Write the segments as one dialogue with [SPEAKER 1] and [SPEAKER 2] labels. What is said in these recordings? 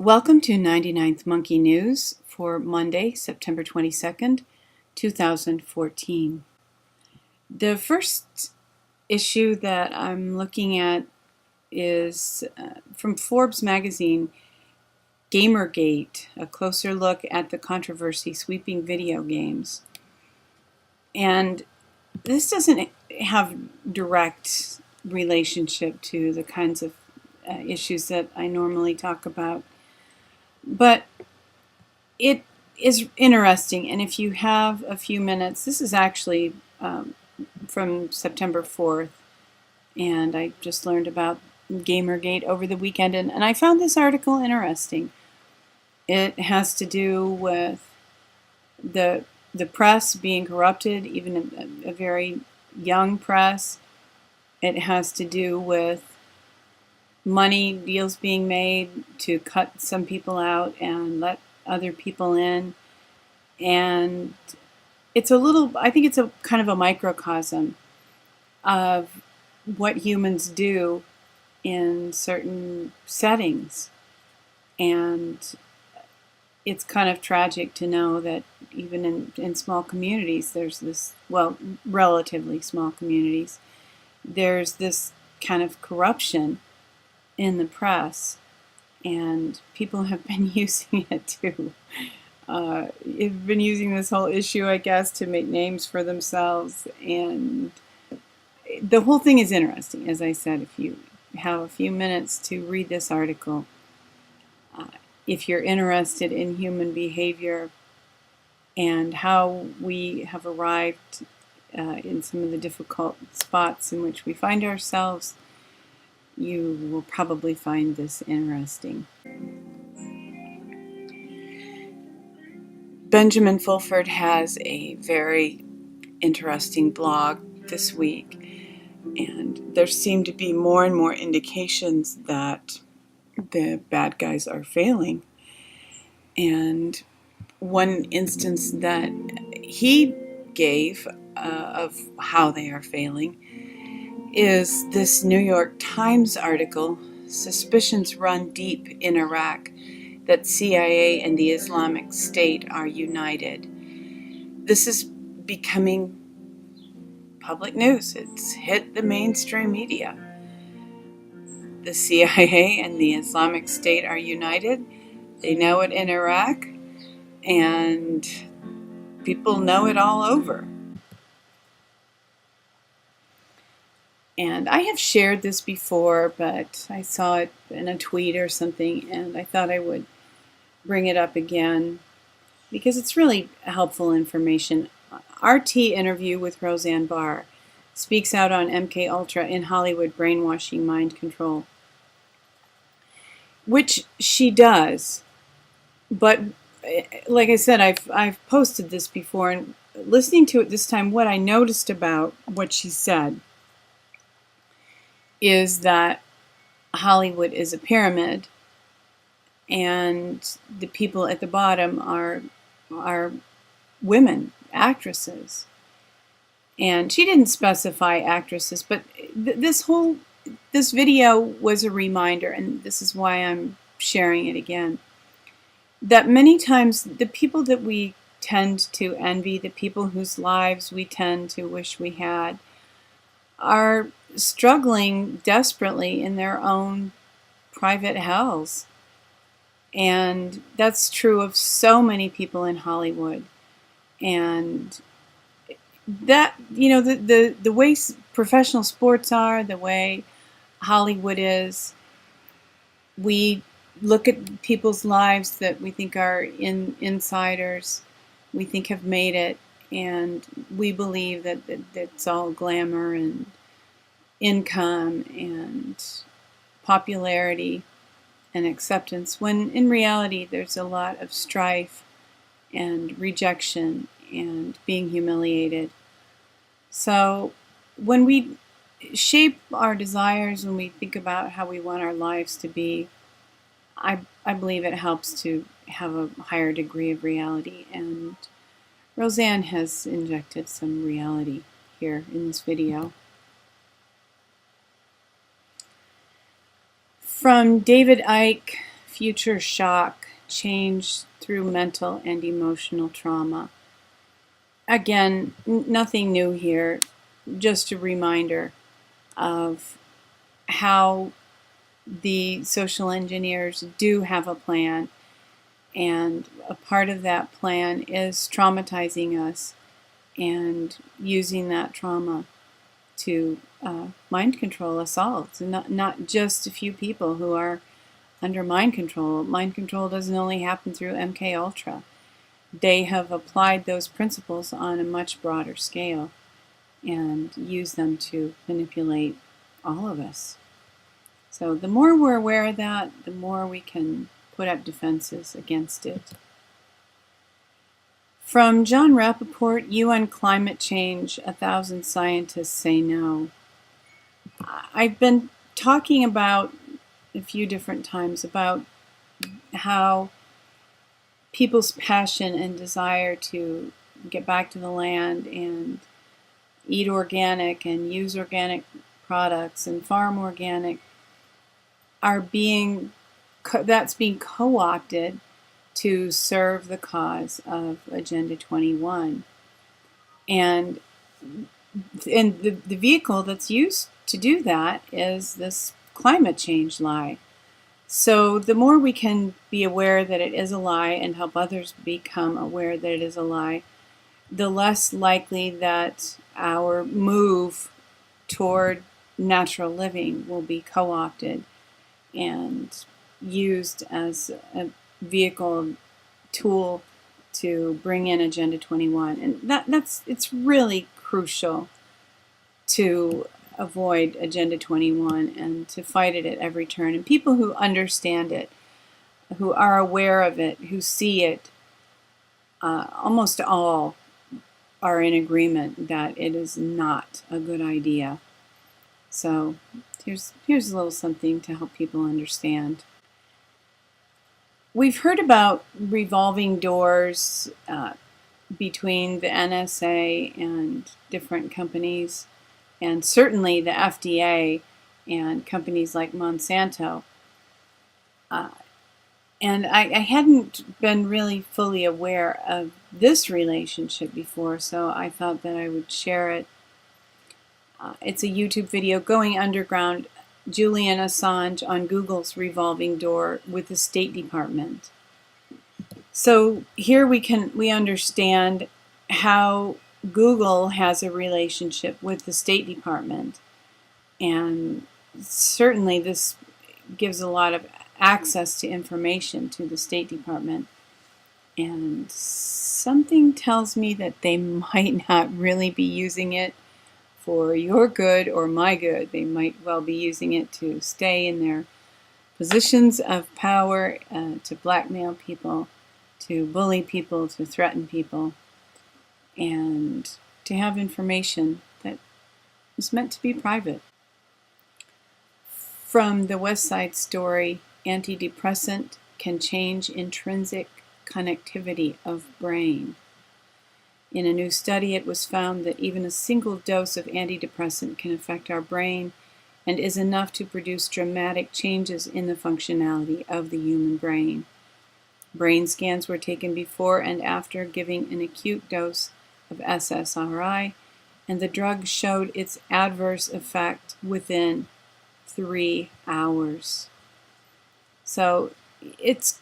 [SPEAKER 1] Welcome to 99th Monkey News for Monday, September 22nd, 2014. The first issue that I'm looking at is from Forbes magazine, Gamergate, a closer look at the controversy sweeping video games. And this doesn't have direct relationship to the kinds of issues that I normally talk about. But it is interesting, and if you have a few minutes, this is actually from September 4th, and I just learned about Gamergate over the weekend, and I found this article interesting. It has to do with the press being corrupted, even a very young press. It has to do with money deals being made to cut some people out and let other people in. And it's I think it's a kind of a microcosm of what humans do in certain settings. And it's kind of tragic to know that even in small communities, there's this, well, relatively small communities, there's this kind of corruption in the press, and people have been using it too. They've been using this whole issue, I guess, to make names for themselves, and the whole thing is interesting. As I said, if you have a few minutes to read this article, if you're interested in human behavior and how we have arrived in some of the difficult spots in which we find ourselves, you will probably find this interesting. Benjamin Fulford has a very interesting blog this week, and there seem to be more and more indications that the bad guys are failing. And one instance that he gave of how they are failing is this New York Times article, "Suspicions Run Deep in Iraq that CIA and the Islamic State are united." This is becoming public news. It's hit the mainstream media. The CIA and the Islamic State are united. They know it in Iraq, and people know it all over. And I have shared this before, but I saw it in a tweet or something, and I thought I would bring it up again because it's really helpful information. RT interview with Roseanne Barr speaks out on MKULTRA in Hollywood brainwashing mind control, which she does. But like I said, I've posted this before, and listening to it this time, what I noticed about what she said is that Hollywood is a pyramid, and the people at the bottom are women, actresses. And she didn't specify actresses, but this video was a reminder, and this is why I'm sharing it again, that many times the people that we tend to envy, the people whose lives we tend to wish we had, are struggling desperately in their own private hells. And that's true of so many people in Hollywood. And that, you know, the way professional sports are, the way Hollywood is, we look at people's lives that we think are insiders, we think have made it, and we believe that it's all glamour and income and popularity and acceptance, when in reality there's a lot of strife and rejection and being humiliated. So when we shape our desires, when we think about how we want our lives to be, I believe it helps to have a higher degree of reality, and Roseanne has injected some reality here in this video. From David Icke, future shock, change through mental and emotional trauma. Again, nothing new here, just a reminder of how the social engineers do have a plan, and a part of that plan is traumatizing us and using that trauma to mind control us all. So not just a few people who are under mind control. Mind control doesn't only happen through MKUltra. They have applied those principles on a much broader scale and use them to manipulate all of us. So the more we're aware of that, the more we can put up defenses against it. From John Rappaport, UN Climate Change, 1,000 Scientists Say No. I've been talking about a few different times about how people's passion and desire to get back to the land and eat organic and use organic products and farm organic that's being co-opted to serve the cause of Agenda 21. And the vehicle that's used to do that is this climate change lie. So the more we can be aware that it is a lie and help others become aware that it is a lie, the less likely that our move toward natural living will be co-opted and used as a vehicle tool to bring in Agenda 21. And it's really crucial to avoid Agenda 21 and to fight it at every turn. And people who understand it, who are aware of it, who see it, almost all are in agreement that it is not a good idea. So here's a little something to help people understand. We've heard about revolving doors between the NSA and different companies, and certainly the FDA and companies like Monsanto. And I hadn't been really fully aware of this relationship before, so I thought that I would share it. It's a YouTube video, Going Underground, Julian Assange on Google's revolving door with the State Department. So here we understand how Google has a relationship with the State Department, and certainly this gives a lot of access to information to the State Department, and something tells me that they might not really be using it for your good or my good. They might well be using it to stay in their positions of power, to blackmail people, to bully people, to threaten people, and to have information that is meant to be private. From the West Side Story, Antidepressant can change intrinsic connectivity of brain. In a new study, it was found that even a single dose of antidepressant can affect our brain and is enough to produce dramatic changes in the functionality of the human brain. Brain scans were taken before and after giving an acute dose of SSRI, and the drug showed its adverse effect within 3 hours. So it's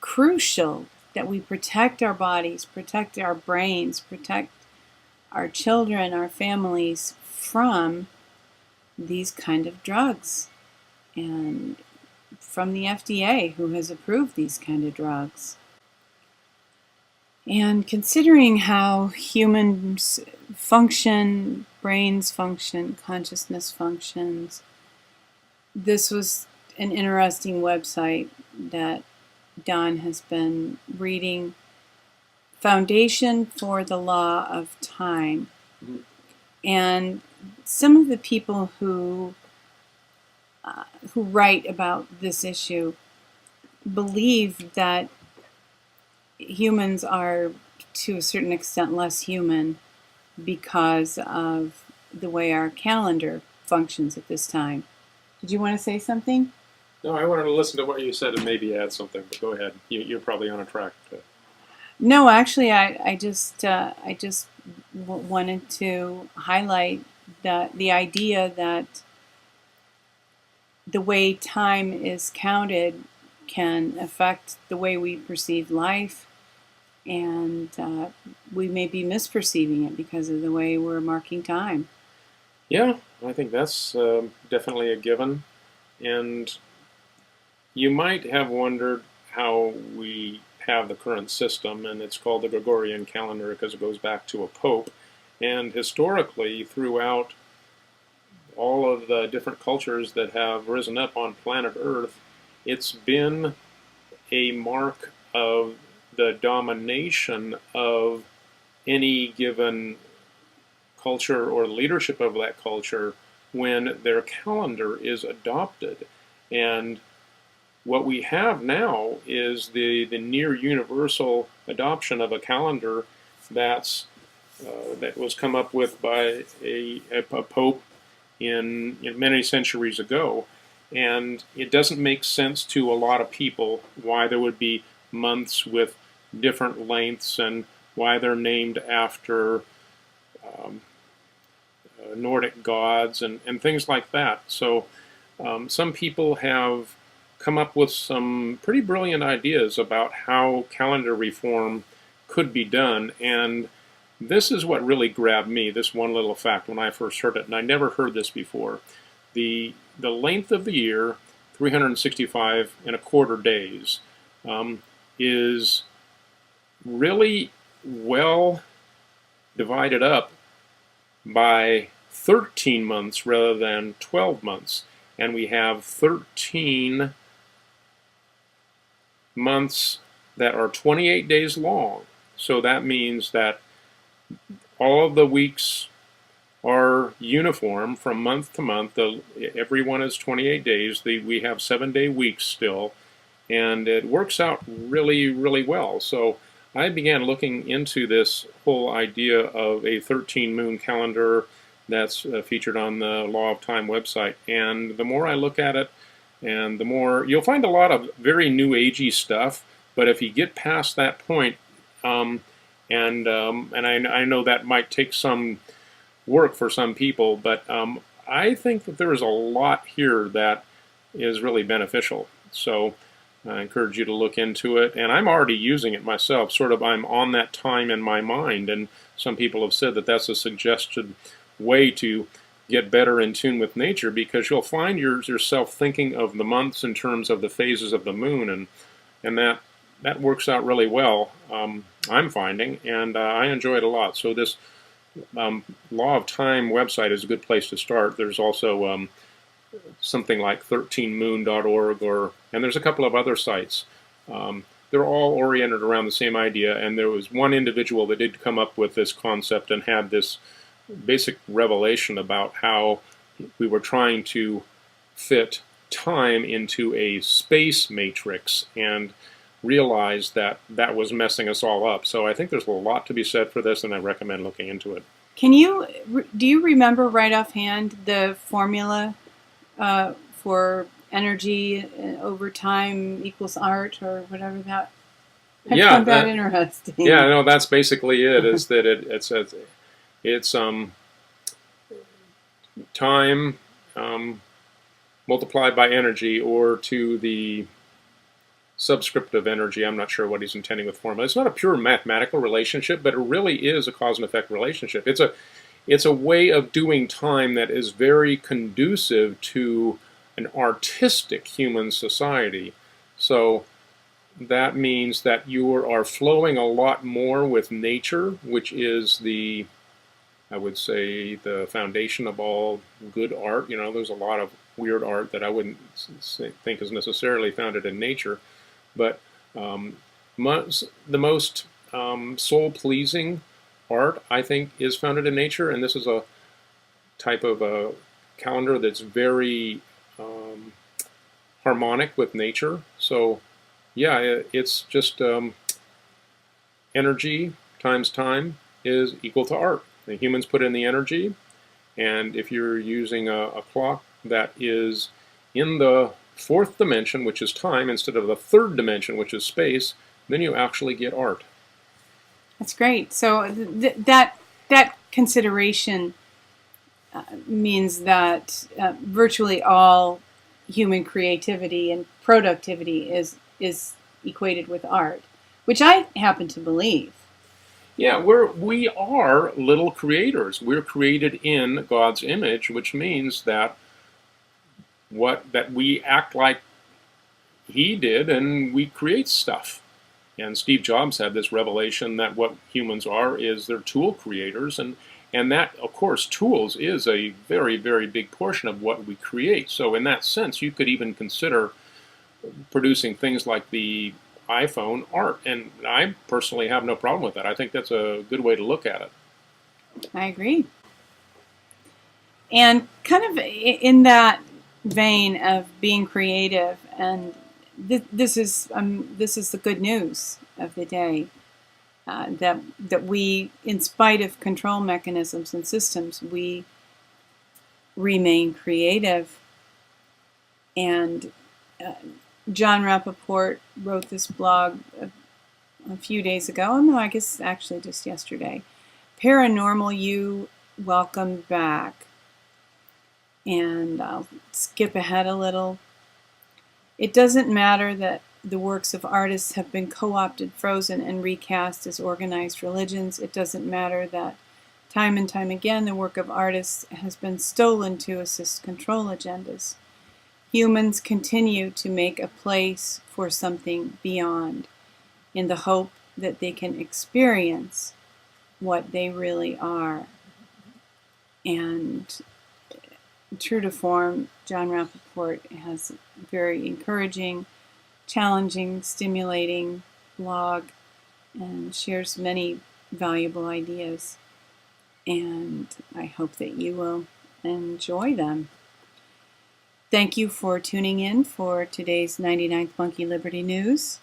[SPEAKER 1] crucial that we protect our bodies, protect our brains, protect our children, our families from these kind of drugs, and from the FDA, who has approved these kind of drugs. And considering how humans function, brains function, consciousness functions, this was an interesting website that Don has been reading, Foundation for the Law of Time. And some of the people who write about this issue believe that humans are, to a certain extent, less human because of the way our calendar functions at this time. Did you want to say something?
[SPEAKER 2] No, I wanted to listen to what you said and maybe add something, but go ahead. You're probably on a track.
[SPEAKER 1] No, actually, I just wanted to highlight the idea that the way time is counted can affect the way we perceive life, and we may be misperceiving it because of the way we're marking time.
[SPEAKER 2] Yeah, I think that's definitely a given. And you might have wondered how we have the current system, and it's called the Gregorian calendar because it goes back to a pope. And historically, throughout all of the different cultures that have risen up on planet Earth, it's been a mark of the domination of any given culture or leadership of that culture when their calendar is adopted. And what we have now is the near universal adoption of a calendar that's that was come up with by a pope in many centuries ago. And it doesn't make sense to a lot of people why there would be months with different lengths and why they're named after um, Nordic gods and things like that. So some people have come up with some pretty brilliant ideas about how calendar reform could be done. And this is what really grabbed me, this one little fact, when I first heard it, and I never heard this before. The length of the year, 365 and a quarter days, is really well divided up by 13 months rather than 12 months. And we have 13 months that are 28 days long. So that means that all of the weeks are uniform from month to month. Every one is 28 days. We have 7-day weeks still, and it works out really, really well. So I began looking into this whole idea of a 13 moon calendar that's featured on the Law of Time website. And the more I look at it, and the more you'll find a lot of very new agey stuff. But if you get past that point, I know that might take some work for some people, but I think that there is a lot here that is really beneficial. So I encourage you to look into it. And I'm already using it myself. Sort of, I'm on that time in my mind. And some people have said that that's a suggested way to get better in tune with nature, because you'll find yourself thinking of the months in terms of the phases of the moon, and that works out really well. I'm finding, and I enjoy it a lot. So this Law of Time website is a good place to start. There's also something like 13moon.org, and there's a couple of other sites. They're all oriented around the same idea, and there was one individual that did come up with this concept and had this basic revelation about how we were trying to fit time into a space matrix, and realized that that was messing us all up. So I think there's a lot to be said for this, and I recommend looking into it.
[SPEAKER 1] Do you remember right offhand the formula for energy over time equals art, or whatever that? I
[SPEAKER 2] Yeah,
[SPEAKER 1] found that interesting.
[SPEAKER 2] yeah, no, that's basically it. Is that it's time multiplied by energy, or to the subscript of energy. I'm not sure what he's intending with formula. It's not a pure mathematical relationship, but it really is a cause and effect relationship. It's a way of doing time that is very conducive to an artistic human society. So that means that you are flowing a lot more with nature, which is I would say, the foundation of all good art. You know, there's a lot of weird art that I wouldn't think is necessarily founded in nature. But the most soul-pleasing art, I think, is founded in nature, and this is a type of a calendar that's very harmonic with nature. So, yeah, it's just energy times time is equal to art. The humans put in the energy, and if you're using a clock that is in the fourth dimension, which is time, instead of the third dimension, which is space, then you actually get art.
[SPEAKER 1] That's great. So that consideration means that virtually all human creativity and productivity is equated with art, which I happen to believe.
[SPEAKER 2] Yeah, we are little creators. We're created in God's image, which means that we act like He did, and we create stuff. And Steve Jobs had this revelation that what humans are is they're tool creators, and that, of course, tools is a very, very big portion of what we create. So in that sense, you could even consider producing things like the iPhone art, and I personally have no problem with that. I think that's a good way to look at it.
[SPEAKER 1] I agree. And kind of in that vein of being creative, and this is the good news of the day, that we, in spite of control mechanisms and systems, we remain creative. And John Rappaport wrote this blog a few days ago. No, I guess actually just yesterday. Paranormal, you welcome back. And I'll skip ahead a little. It doesn't matter that the works of artists have been co-opted, frozen, and recast as organized religions. It doesn't matter that time and time again the work of artists has been stolen to assist control agendas. Humans continue to make a place for something beyond, in the hope that they can experience what they really are. And true to form, John Rappaport has a very encouraging, challenging, stimulating blog and shares many valuable ideas. And I hope that you will enjoy them. Thank you for tuning in for today's 99th Monkey Liberty News.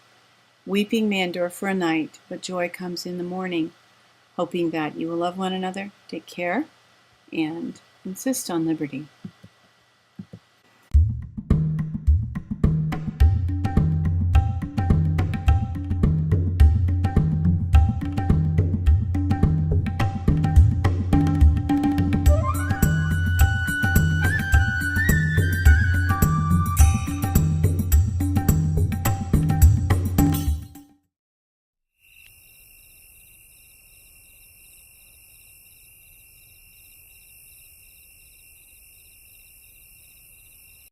[SPEAKER 1] Weeping may endure for a night, but joy comes in the morning. Hoping that you will love one another, take care, and insist on liberty.